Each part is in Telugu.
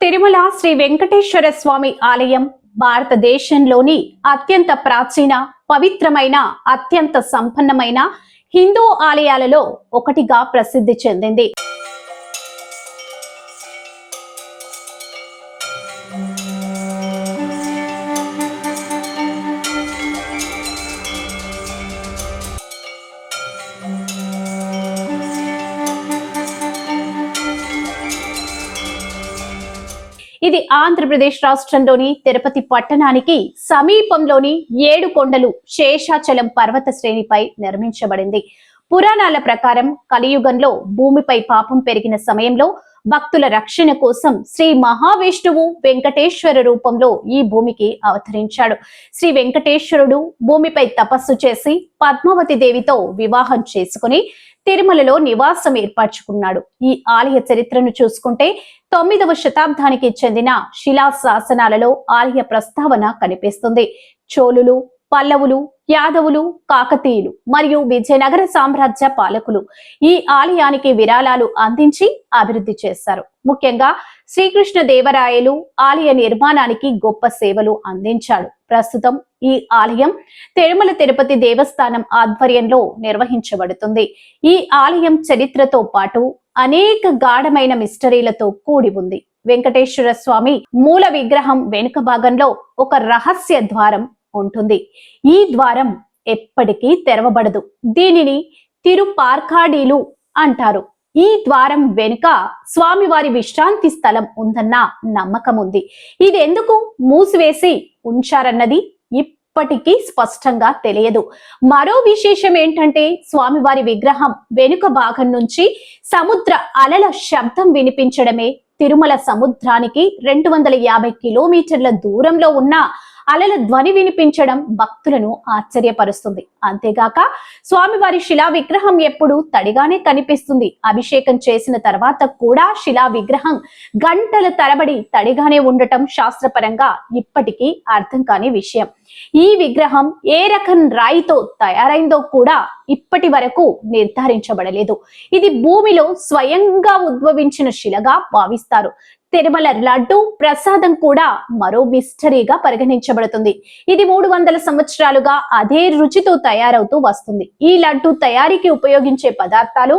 తిరుమల శ్రీ వెంకటేశ్వర స్వామి ఆలయం భారతదేశంలోని అత్యంత ప్రాచీన, పవిత్రమైన, అత్యంత సంపన్నమైన హిందూ ఆలయాలలో ఒకటిగా ప్రసిద్ధి చెందింది. ఇది ఆంధ్రప్రదేశ్ రాష్ట్రంలోని తిరుపతి పట్టణానికి సమీపంలోని 7 కొండలు శేషాచలం పర్వత శ్రేణిపై నిర్మించబడింది. పురాణాల ప్రకారం కలియుగంలో భూమిపై పాపం పెరిగిన సమయంలో భక్తుల రక్షణ కోసం శ్రీ మహావిష్ణువు వెంకటేశ్వర రూపంలో ఈ భూమికి అవతరించాడు. శ్రీ వెంకటేశ్వరుడు భూమిపై తపస్సు చేసి పద్మావతి దేవితో వివాహం చేసుకుని తిరుమలలో నివాసం ఏర్పరచుకున్నాడు. ఈ ఆలయ చరిత్రను చూసుకుంటే 9వ శతాబ్దానికి చెందిన శిలా శాసనాలలో ఆలయ ప్రస్తావన కనిపిస్తుంది. చోళులు, పల్లవులు, యాదవులు, కాకతీయులు మరియు విజయనగర సామ్రాజ్య పాలకులు ఈ ఆలయానికి విరాళాలు అందించి అభివృద్ధి చేశారు. ముఖ్యంగా శ్రీకృష్ణ దేవరాయలు ఆలయ నిర్మాణానికి గొప్ప సేవలు అందించాడు. ప్రస్తుతం ఈ ఆలయం తిరుమల తిరుపతి దేవస్థానం ఆధ్వర్యంలో నిర్వహించబడుతుంది. ఈ ఆలయం చరిత్రతో పాటు అనేక గాఢమైన మిస్టరీలతో కూడి ఉంది. వెంకటేశ్వర స్వామి మూల విగ్రహం వెనుక భాగంలో ఒక రహస్య ద్వారం ఉంటుంది. ఈ ద్వారం ఎప్పటికీ తెరవబడదు. దీనిని తిరుపార్కాడీలు అంటారు. ఈ ద్వారం వెనుక స్వామివారి విశ్రాంతి స్థలం ఉందన్న నమ్మకం ఉంది. ఇది ఎందుకు మూసివేసి ఉంచారన్నది ఇప్పటికీ స్పష్టంగా తెలియదు. మరో విశేషం ఏంటంటే స్వామివారి విగ్రహం వెనుక భాగం నుంచి సముద్ర అలల శబ్దం వినిపించడమే. తిరుమల సముద్రానికి 250 కిలోమీటర్ల దూరంలో ఉన్న అలల ధ్వని వినిపించడం భక్తులను ఆశ్చర్యపరుస్తుంది. అంతేగాక స్వామివారి శిలా విగ్రహం ఎప్పుడు తడిగానే కనిపిస్తుంది. అభిషేకం చేసిన తర్వాత కూడా శిలా విగ్రహం గంటల తరబడి తడిగానే ఉండటం శాస్త్రపరంగా ఇప్పటికీ అర్థం కాని విషయం. ఈ విగ్రహం ఏ రకం రాయితో తయారైందో కూడా ఇప్పటి వరకు నిర్ధారించబడలేదు. ఇది భూమిలో స్వయంగా ఉద్భవించిన శిలగా భావిస్తారు. తిరుమల లడ్డు ప్రసాదం కూడా మరో మిస్టరీగా పరిగణించబడుతుంది. ఇది 300 సంవత్సరాలుగా అదే రుచితో తయారవుతూ వస్తుంది. ఈ లడ్డు తయారీకి ఉపయోగించే పదార్థాలు,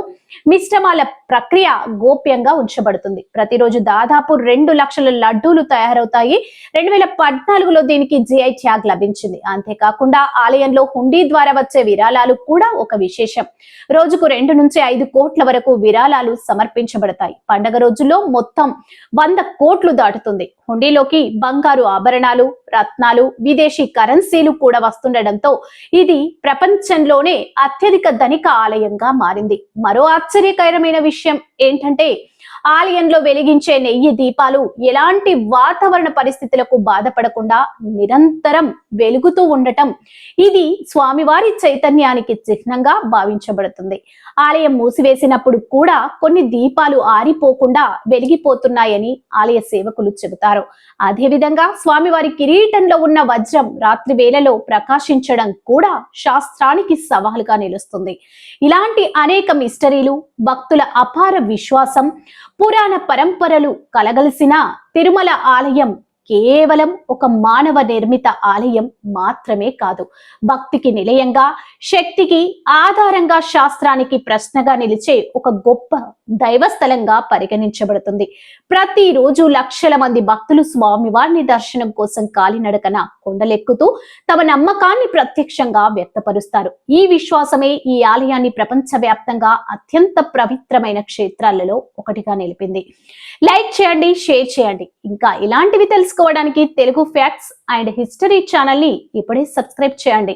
మిశ్రమాల ప్రక్రియ గోప్యంగా ఉంచబడుతుంది. ప్రతిరోజు దాదాపు 2 లక్షల లడ్డూలు తయారవుతాయి. 2014లో దీనికి GI ట్యాగ్ లభించింది. అంతేకాకుండా ఆలయంలో హుండీ ద్వారా వచ్చే విరాళాలు కూడా ఒక విశేషం. రోజుకు 2 నుంచి 5 కోట్ల వరకు విరాళాలు సమర్పించబడతాయి. పండగ రోజుల్లో మొత్తం 100 కోట్లు దాటుతుంది. హుండీలోకి బంగారు ఆభరణాలు, రత్నాలు, విదేశీ కరెన్సీలు కూడా వస్తుండటంతో ఇది ప్రపంచంలోనే అత్యధిక ధనిక ఆలయంగా మారింది. మరో ఆశ్చర్యకరమైన విషయం ఏంటంటే ఆలయంలో వెలిగించే నెయ్యి దీపాలు ఎలాంటి వాతావరణ పరిస్థితులకు బాధపడకుండా నిరంతరం వెలుగుతూ ఉండటం ఇది స్వామివారి చైతన్యానికి చిహ్నంగా భావించబడుతుంది. ఆలయం మూసివేసినప్పుడు కూడా కొన్ని దీపాలు ఆరిపోకుండా వెలిగిపోతున్నాయని ఆలయ సేవకులు చెబుతారు. అదేవిధంగా స్వామివారి కిరీటంలో ఉన్న వజ్రం రాత్రి వేళలో ప్రకాశించడం కూడా శాస్త్రానికి సవాలుగా నిలుస్తుంది. ఇలాంటి అనేక మిస్టరీలు, భక్తుల అపార విశ్వాసం, పురాణ పరంపరలు కలగలిసిన తిరుమల ఆలయం కేవలం ఒక మానవ నిర్మిత ఆలయం మాత్రమే కాదు. భక్తికి నిలయంగా, శక్తికి ఆధారంగా, శాస్త్రానికి ప్రశ్నగా నిలిచే ఒక గొప్ప దైవస్థలంగా పరిగణించబడుతుంది. ప్రతిరోజు లక్షల మంది భక్తులు స్వామివారిని దర్శనం కోసం కాలినడకన కొండలెక్కుతూ తమ నమ్మకాన్ని ప్రత్యక్షంగా వ్యక్తపరుస్తారు. ఈ విశ్వాసమే ఈ ఆలయాన్ని ప్రపంచవ్యాప్తంగా అత్యంత పవిత్రమైన క్షేత్రాలలో ఒకటిగా నిలిపింది. లైక్ చేయండి, షేర్ చేయండి. ఇంకా ఇలాంటివి తెలుసుకోవడానికి Telugu facts and history channel ని ఇప్పుడే సబ్స్క్రైబ్ చేయండి.